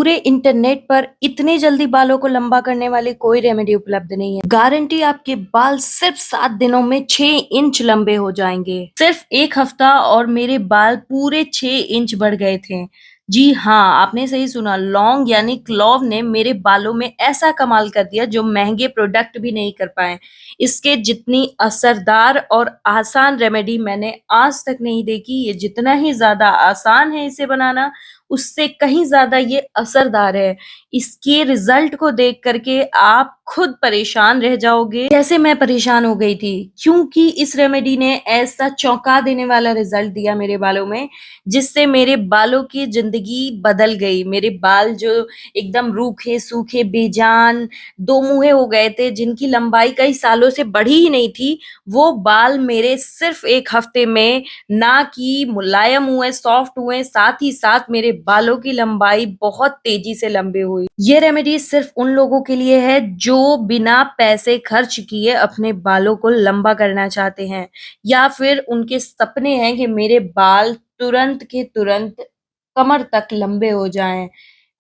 पूरे इंटरनेट पर इतनी जल्दी बालों को लंबा करने वाली कोई रेमेडी उपलब्ध नहीं है। गारंटी आपके बाल सिर्फ 7 दिनों में 6 इंच लंबे हो जाएंगे। सिर्फ 1 हफ्ता और मेरे बाल पूरे 6 इंच बढ़ गए थे। जी हाँ, आपने सही सुना। लॉन्ग यानी क्लोव ने मेरे बालों में ऐसा कमाल कर दिया जो महंगे प्रोडक्ट भी नहीं कर पाए। इसके जितनी असरदार और आसान रेमेडी मैंने आज तक नहीं देखी। ये जितना ही ज्यादा आसान है इसे बनाना, उससे कहीं ज़्यादा ये असरदार है। इसके रिज़ल्ट को देख कर के आप खुद परेशान रह जाओगे, जैसे मैं परेशान हो गई थी। क्योंकि इस रेमेडी ने ऐसा चौंका देने वाला रिज़ल्ट दिया मेरे बालों में, जिससे मेरे बालों की ज़िंदगी बदल गई। मेरे बाल जो एकदम रूखे-सूखे, बेजान, दो मुँहे हो गए थे, जिनकी लंबाई कई सालों से बढ़ी ही नहीं थी, वो बाल मेरे सिर्फ़ 1 हफ्ते में ना कि मुलायम हुए, सॉफ्ट हुए, साथ ही साथ मेरे बालों की लंबाई बहुत तेजी से लंबी हुई। ये रेमेडी सिर्फ उन लोगों के लिए है जो बिना पैसे खर्च किए अपने बालों को लंबा करना चाहते हैं, या फिर उनके सपने हैं कि मेरे बाल तुरंत के तुरंत कमर तक लंबे हो जाएं।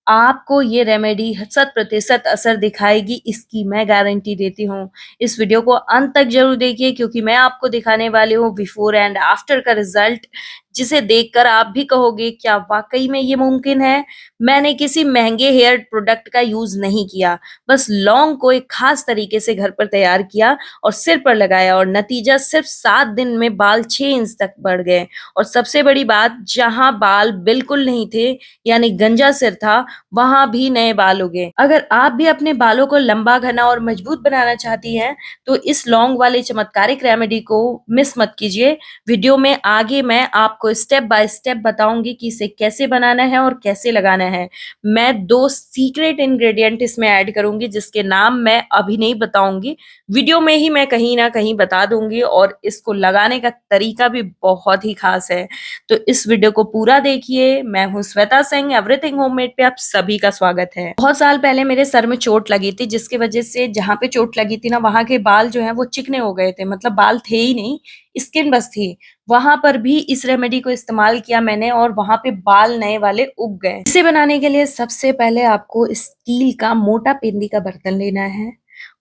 आपको ये रेमेडी 100% असर दिखाएगी, इसकी मैं गारंटी देती हूँ। इस वीडियो को अंत तक ज़रूर देखिए, क्योंकि मैं आपको दिखाने वाली हूँ बिफोर एंड आफ्टर का रिज़ल्ट, जिसे देखकर आप भी कहोगे क्या वाक़ई में ये मुमकिन है? मैंने किसी महँगे हेयर प्रोडक्ट का यूज़ नहीं किया, बस लौंग को एक ख़ास तरीके से घर पर तैयार किया और सिर पर लगाया, और नतीजा सिर्फ़ 7 दिन में बाल 6 इंच तक बढ़ गए। और सबसे बड़ी बात, जहाँ बाल बिल्कुल नहीं थे, यानी गंजा सिर था, वहाँ भी नए बाल उगे। अगर आप भी अपने बालों को लंबा, घना और मजबूत बनाना चाहती हैं, तो इस लौंग वाले चमत्कारिक रेमेडी को मिस मत कीजिए। वीडियो में आगे मैं आपको स्टेप बाय स्टेप बताऊंगी कि इसे कैसे बनाना है और कैसे लगाना है। मैं 2 सीक्रेट इंग्रेडिएंट इसमें ऐड करूंगी, जिसके नाम मैं अभी नहीं बताऊंगी, वीडियो में ही मैं कहीं ना कहीं बता दूंगी, और इसको लगाने का तरीका भी बहुत ही खास है। तो इस वीडियो को पूरा देखिए। मैं हूँ श्वेता सिंह, एवरीथिंग होममेड पे आप सभी का स्वागत है। बहुत साल पहले मेरे सर में चोट लगी थी, जिसकी वजह से जहाँ पे चोट लगी थी ना, वहाँ के बाल जो हैं वो चिकने हो गए थे। मतलब बाल थे ही नहीं, स्किन बस थी। वहां पर भी इस रेमेडी को इस्तेमाल किया मैंने, और वहां पे बाल नए वाले उग गए। इसे बनाने के लिए सबसे पहले आपको स्टील का मोटा पेंदी का बर्तन लेना है।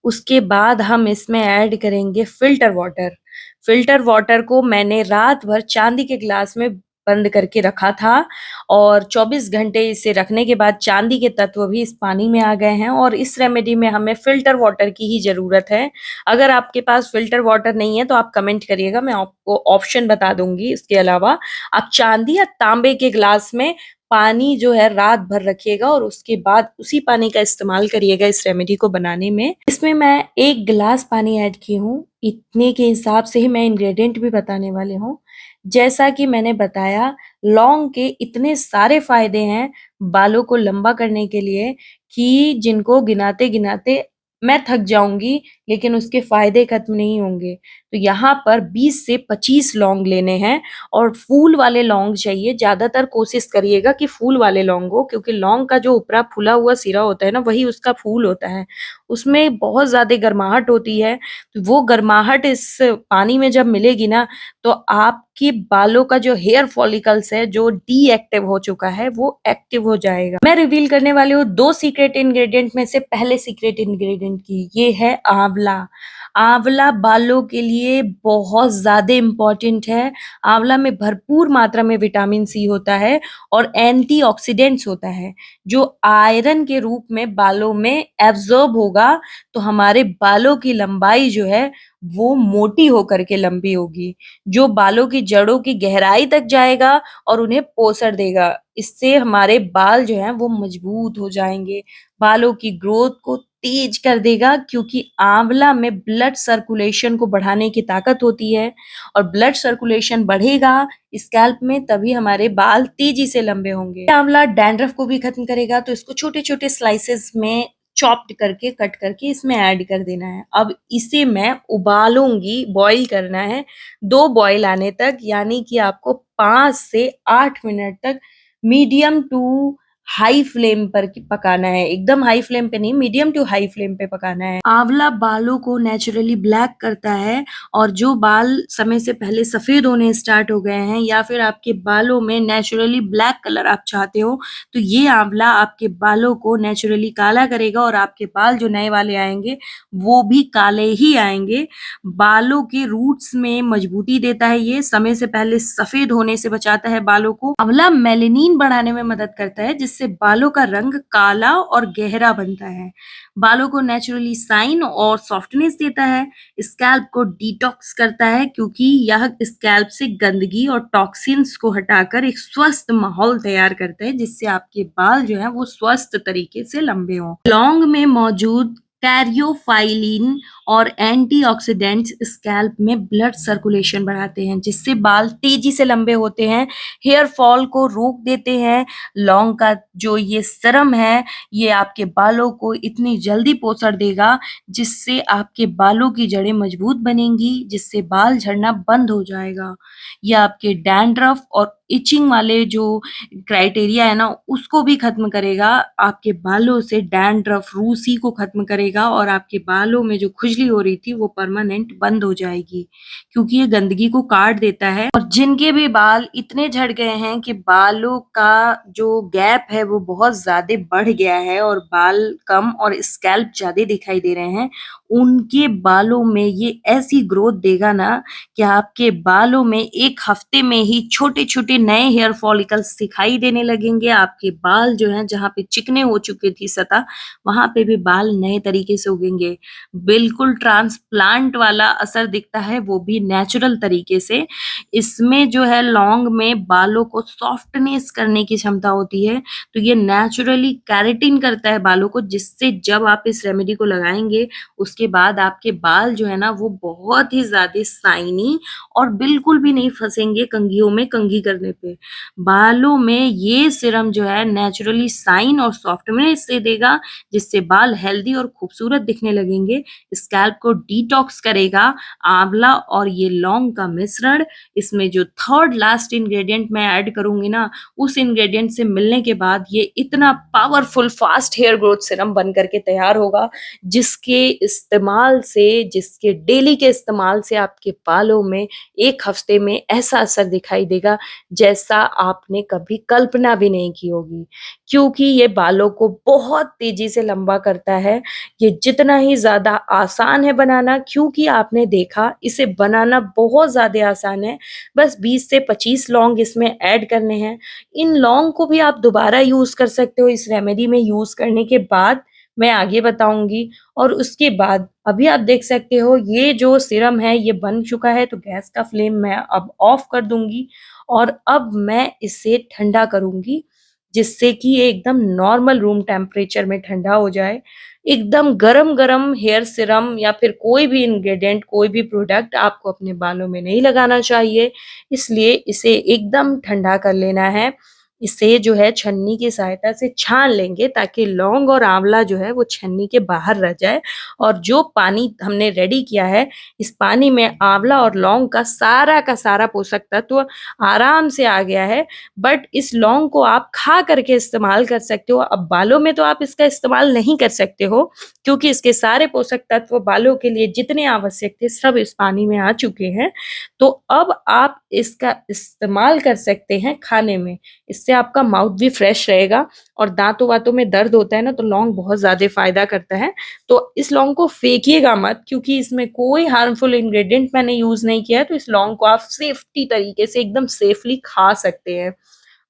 उसके बाद हम इसमें ऐड करेंगे फिल्टर वाटर। फिल्टर वाटर को मैंने रात भर चांदी के ग्लास में बंद करके रखा था, और 24 घंटे इसे रखने के बाद चांदी के तत्व भी इस पानी में आ गए हैं। और इस रेमेडी में हमें फिल्टर वाटर की ही ज़रूरत है। अगर आपके पास फिल्टर वाटर नहीं है तो आप कमेंट करिएगा, मैं आपको ऑप्शन बता दूँगी। इसके अलावा आप चांदी या तांबे के ग्लास में पानी जो है रात भर रखिएगा, और उसके बाद उसी पानी का इस्तेमाल करिएगा इस रेमेडी को बनाने में। इसमें मैं 1 गिलास पानी ऐड की हूँ। इतने के हिसाब से ही मैं इंग्रेडिएंट भी बताने वाली हूँ। जैसा कि मैंने बताया, लौंग के इतने सारे फ़ायदे हैं बालों को लंबा करने के लिए, कि जिनको गिनाते-गिनाते मैं थक जाऊँगी, लेकिन उसके फ़ायदे खत्म नहीं होंगे। तो यहाँ पर 20 से 25 लौंग लेने हैं, और फूल वाले लौंग चाहिए। ज़्यादातर कोशिश करिएगा कि फूल वाले लौंग हो, क्योंकि लौंग का जो ऊपरा फूला हुआ सिरा होता है ना, वही उसका फूल होता है। उसमें बहुत ज़्यादा गर्माहट होती है। तो वो गर्माहट इस पानी में जब मिलेगी ना, तो आपके बालों का जो हेयर फॉलिकल्स है, जो डीएक्टिव हो चुका है, वो एक्टिव हो जाएगा। मैं रिवील करने वाली हूँ 2 सीक्रेट इंग्रेडिएंट में से पहले सीक्रेट इंग्रेडिएंट की। ये है आंवला। आंवला बालों के लिए बहुत ज़्यादा इम्पोर्टेंट है। आंवला में भरपूर मात्रा में विटामिन सी होता है, और एंटीऑक्सीडेंट्स होता है, जो आयरन के रूप में बालों में एब्ज़ॉर्ब होगा, तो हमारे बालों की लंबाई जो है वो मोटी होकर के लंबी होगी, जो बालों की जड़ों की गहराई तक जाएगा और उन्हें पोषण देगा। इससे हमारे बाल जो हैं वो मजबूत हो जाएँगे, बालों की ग्रोथ को तेज कर देगा, क्योंकि आंवला में ब्लड सर्कुलेशन को बढ़ाने की ताकत होती है, और ब्लड सर्कुलेशन बढ़ेगा स्कैल्प में, तभी हमारे बाल तेजी से लंबे होंगे। आंवला डैंड्रफ को भी खत्म करेगा, तो इसको छोटे-छोटे स्लाइसेस में चॉप्ड करके, कट करके इसमें ऐड कर देना है। अब इसे मैं उबालूँगी, बॉयल करना है 2 बॉयल आने तक, यानी कि आपको 5 से 8 मिनट तक मीडियम टू हाई फ्लेम पर पकाना है, एकदम हाई फ्लेम पे नहीं, मीडियम टू हाई फ्लेम पे पकाना है। आंवला बालों को नेचुरली ब्लैक करता है, और जो बाल समय से पहले सफेद होने स्टार्ट हो गए हैं या फिर आपके बालों में नेचुरली ब्लैक कलर आप चाहते हो, तो ये आंवला आपके बालों को नेचुरली काला करेगा और आपके बाल जो नए वाले आएंगे वो भी काले ही आएंगे। बालों के रूट्स में मजबूती देता है, ये समय से पहले सफेद होने से बचाता है बालों को। आंवला मेलेनिन बढ़ाने में मदद करता है, जिससे बालों का रंग काला और गहरा बनता है। बालों को नेचुरली शाइन और सॉफ्टनेस देता है। स्कैल्प को डिटॉक्स करता है, क्योंकि यह स्कैल्प से गंदगी और टॉक्सिन्स को हटाकर एक स्वस्थ माहौल तैयार करता है, जिससे आपके बाल जो है वो स्वस्थ तरीके से लंबे हों। लौंग में मौजूद कैरियोफाइलिन और एंटीऑक्सीडेंट्स स्कैल्प में ब्लड सर्कुलेशन बढ़ाते हैं, जिससे बाल तेजी से लंबे होते हैं, हेयर फॉल को रोक देते हैं। लौंग का जो ये सीरम है, ये आपके बालों को इतनी जल्दी पोषण देगा, जिससे आपके बालों की जड़ें मजबूत बनेंगी, जिससे बाल झड़ना बंद हो जाएगा। ये आपके डैंड्रफ और इचिंग वाले जो क्राइटेरिया है ना, उसको भी खत्म करेगा। आपके बालों से डैंड्रफ, रूसी को खत्म करेगा, और आपके बालों में जो खुजली हो रही थी वो परमानेंट बंद हो जाएगी, क्योंकि ये गंदगी को काट देता है। और जिनके भी बाल इतने झड़ गए हैं कि बालों का जो गैप है वो बहुत ज्यादा बढ़ गया है और बाल कम और स्कैल्प ज्यादा दिखाई दे रहे हैं, उनके बालों में ये ऐसी ग्रोथ देगा ना कि आपके बालों में एक हफ्ते में ही छोटे-छोटे नए हेयर फॉलिकल्स दिखाई देने लगेंगे। आपके बाल जो हैं, जहाँ पे चिकने हो चुकी थी सतह, वहाँ पे भी बाल नए तरीके से उगेंगे। बिल्कुल ट्रांसप्लांट वाला असर दिखता है, वो भी नेचुरल तरीके से। इसमें जो है लौंग में बालों को सॉफ्टनेस करने की क्षमता होती है, तो ये नेचुरली केराटिन करता है बालों को, जिससे जब आप इस रेमेडी को लगाएँगे, उसके बाद आपके बाल जो है ना वो बहुत ही ज़्यादा शाइनी और बिल्कुल भी नहीं फँसेंगे कंघियों में कंघी करने पे। बालों में ये सीरम जो है नेचुरली शाइन और सॉफ्टनेस दे देगा, जिससे बाल हेल्दी और खूबसूरत दिखने लगेंगे। स्कैल्प को डिटॉक्स करेगा आंवला और ये लौंग का मिश्रण। इसमें जो थर्ड लास्ट इंग्रेडिएंट मैं ऐड करूँगी ना, उस इंग्रेडिएंट से मिलने के बाद ये इतना powerful fast hair growth serum बन करके तैयार होगा, जिसके डेली के इस्तेमाल से आपके बालों में 1 हफ्ते में ऐसा असर दिखाई देगा, जैसा आपने कभी कल्पना भी नहीं की होगी। क्योंकि ये बालों को बहुत तेज़ी से लंबा करता है। ये जितना ही ज़्यादा आसान है बनाना, क्योंकि आपने देखा इसे बनाना बहुत ज़्यादा आसान है। बस 20 से 25 लौंग इसमें ऐड करने हैं। इन लौंग को भी आप दोबारा यूज़ कर सकते हो इस रेमेडी में यूज़ करने के बाद, मैं आगे बताऊँगी। और उसके बाद अभी आप देख सकते हो ये जो सीरम है ये बन चुका है, तो गैस का फ्लेम मैं अब ऑफ कर दूँगी और अब मैं इसे ठंडा करूँगी, जिससे कि ये एकदम नॉर्मल रूम टेम्परेचर में ठंडा हो जाए। एकदम गरम-गरम हेयर सीरम या फिर कोई भी इंग्रीडिएंट, कोई भी प्रोडक्ट आपको अपने बालों में नहीं लगाना चाहिए, इसलिए इसे एकदम ठंडा कर लेना है। इसे जो है छन्नी की सहायता से छान लेंगे, ताकि लौंग और आंवला जो है वो छन्नी के बाहर रह जाए, और जो पानी हमने रेडी किया है, इस पानी में आंवला और लौंग का सारा पोषक तत्व आराम से आ गया है। बट इस लौंग को आप खा करके इस्तेमाल कर सकते हो। अब बालों में तो आप इसका इस्तेमाल नहीं कर सकते हो, क्योंकि इसके सारे पोषक तत्व बालों के लिए जितने आवश्यक थे सब इस पानी में आ चुके हैं। तो अब आप इसका इस्तेमाल कर सकते हैं खाने में। इससे आपका माउथ भी फ्रेश रहेगा, और दाँतों-वातों में दर्द होता है ना, तो लौंग बहुत ज़्यादा फ़ायदा करता है। तो इस लौंग को फेंकिएगा मत, क्योंकि इसमें कोई हार्मफुल इंग्रीडिएंट मैंने यूज़ नहीं किया है, तो इस लौंग को आप सेफ्टी तरीके से एकदम सेफली खा सकते हैं।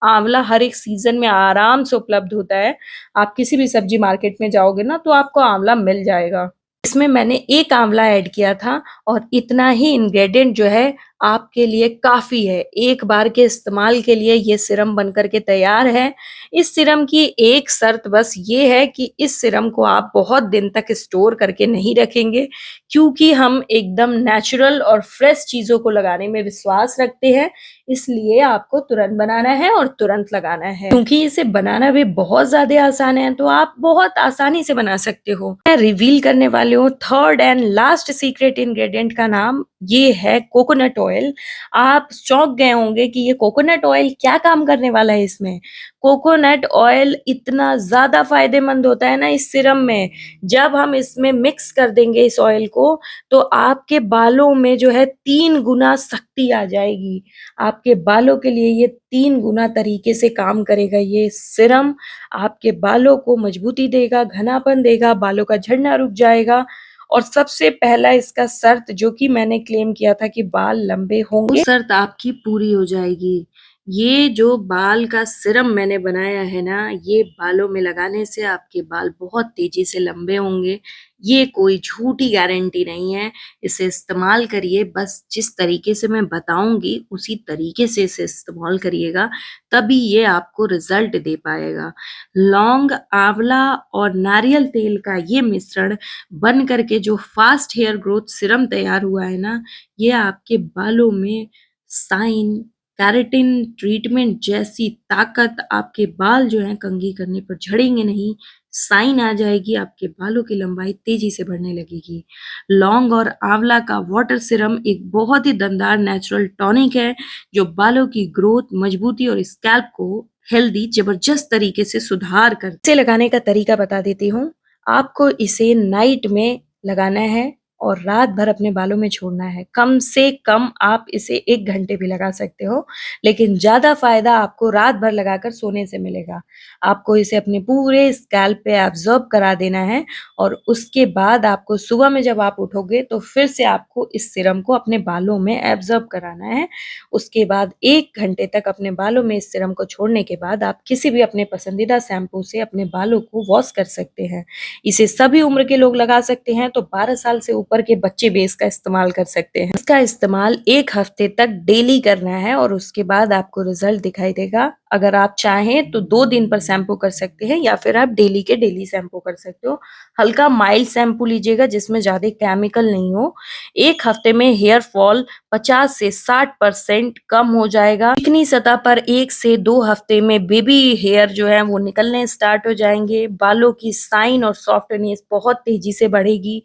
आंवला हर एक सीज़न में आराम से उपलब्ध होता है। आप किसी भी सब्जी मार्केट में जाओगे ना, तो आपको आंवला मिल जाएगा। इसमें मैंने 1 आंवला ऐड किया था, और इतना ही इंग्रीडिएंट जो है आपके लिए काफ़ी है। एक बार के इस्तेमाल के लिए ये सीरम बन कर के तैयार है। इस सीरम की एक शर्त बस ये है कि इस सीरम को आप बहुत दिन तक स्टोर करके नहीं रखेंगे, क्योंकि हम एकदम नेचुरल और फ्रेश चीज़ों को लगाने में विश्वास रखते हैं। इसलिए आपको तुरंत बनाना है और तुरंत लगाना है। क्योंकि इसे बनाना भी बहुत ज़्यादा आसान है, तो आप बहुत आसानी से बना सकते हो। मैं रिवील करने वाली हूँ third and last secret ingredient का नाम, ये है कोकोनट ऑयल। आप चौंक गए होंगे कि ये कोकोनट ऑयल क्या काम करने वाला है इसमें? कोकोनट ऑयल इतना ज़्यादा फ़ायदेमंद होता है ना इस सीरम में, जब हम इसमें मिक्स कर देंगे इस ऑयल को, तो आपके बालों में जो है 3 गुना शक्ति आ जाएगी। आपके बालों के लिए ये 3 गुना तरीके से काम करेगा ये सीरम। आपके बालों को मजबूती देगा, घनापन देगा, बालों का झड़ना रुक जाएगा और सबसे पहला इसका शर्त जो कि मैंने क्लेम किया था कि बाल लंबे होंगे, वो शर्त आपकी पूरी हो जाएगी। ये जो बाल का सीरम मैंने बनाया है ना, ये बालों में लगाने से आपके बाल बहुत तेज़ी से लंबे होंगे। ये कोई झूठी गारंटी नहीं है। इसे इस्तेमाल करिए, बस जिस तरीके से मैं बताऊँगी उसी तरीके से इसे इस्तेमाल करिएगा, तभी ये आपको रिज़ल्ट दे पाएगा। लौंग, आंवला और नारियल तेल का ये मिश्रण बन करके जो फास्ट हेयर ग्रोथ सीरम तैयार हुआ है ना, ये आपके बालों में शाइन, केराटिन ट्रीटमेंट जैसी ताकत, आपके बाल जो हैं कंघी करने पर झड़ेंगे नहीं, शाइन आ जाएगी, आपके बालों की लंबाई तेजी से बढ़ने लगेगी। लौंग और आंवला का वाटर सीरम एक बहुत ही दमदार नेचुरल टॉनिक है, जो बालों की ग्रोथ, मजबूती और स्कैल्प को हेल्दी जबरदस्त तरीके से सुधार कर इसे लगाने का तरीका बता देती हूँ। आपको इसे नाइट में लगाना है और रात भर अपने बालों में छोड़ना है। कम से कम आप इसे 1 घंटे भी लगा सकते हो, लेकिन ज़्यादा फ़ायदा आपको रात भर लगाकर सोने से मिलेगा। आपको इसे अपने पूरे स्कैल्प पे एब्ज़ॉर्ब करा देना है और उसके बाद आपको सुबह में जब आप उठोगे तो फिर से आपको इस सीरम को अपने बालों में एब्ज़ॉर्ब कराना है। उसके बाद 1 घंटे तक अपने बालों में इस सीरम को छोड़ने के बाद आप किसी भी अपने पसंदीदा शैम्पू से अपने बालों को वॉश कर सकते हैं। इसे सभी उम्र के लोग लगा सकते हैं, तो 12 साल से ऊपर के बच्चे भी इसका इस्तेमाल कर सकते हैं। इसका इस्तेमाल 1 हफ्ते तक डेली करना है और उसके बाद आपको रिजल्ट दिखाई देगा। अगर आप चाहें तो 2 दिन पर शैम्पू कर सकते हैं या फिर आप डेली के डेली शैम्पू कर सकते हो। हल्का माइल्ड शैम्पू लीजिएगा जिसमें ज़्यादा केमिकल नहीं हो। 1 हफ्ते में हेयर फॉल 50 से 60% कम हो जाएगा। चिकनी सतह पर 1 से 2 हफ्ते में बेबी हेयर जो है वो निकलने स्टार्ट हो जाएँगे। बालों की शाइन और सॉफ्टनेस बहुत तेज़ी से बढ़ेगी।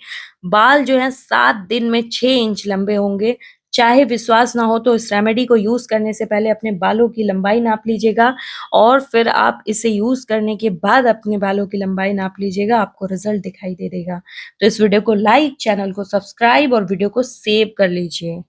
बाल जो है 7 दिन में 6 इंच लंबे होंगे। चाहे विश्वास ना हो तो इस रेमेडी को यूज़ करने से पहले अपने बालों की लंबाई नाप लीजिएगा और फिर आप इसे यूज़ करने के बाद अपने बालों की लंबाई नाप लीजिएगा, आपको रिज़ल्ट दिखाई दे देगा। तो इस वीडियो को लाइक, चैनल को सब्सक्राइब और वीडियो को सेव कर लीजिए।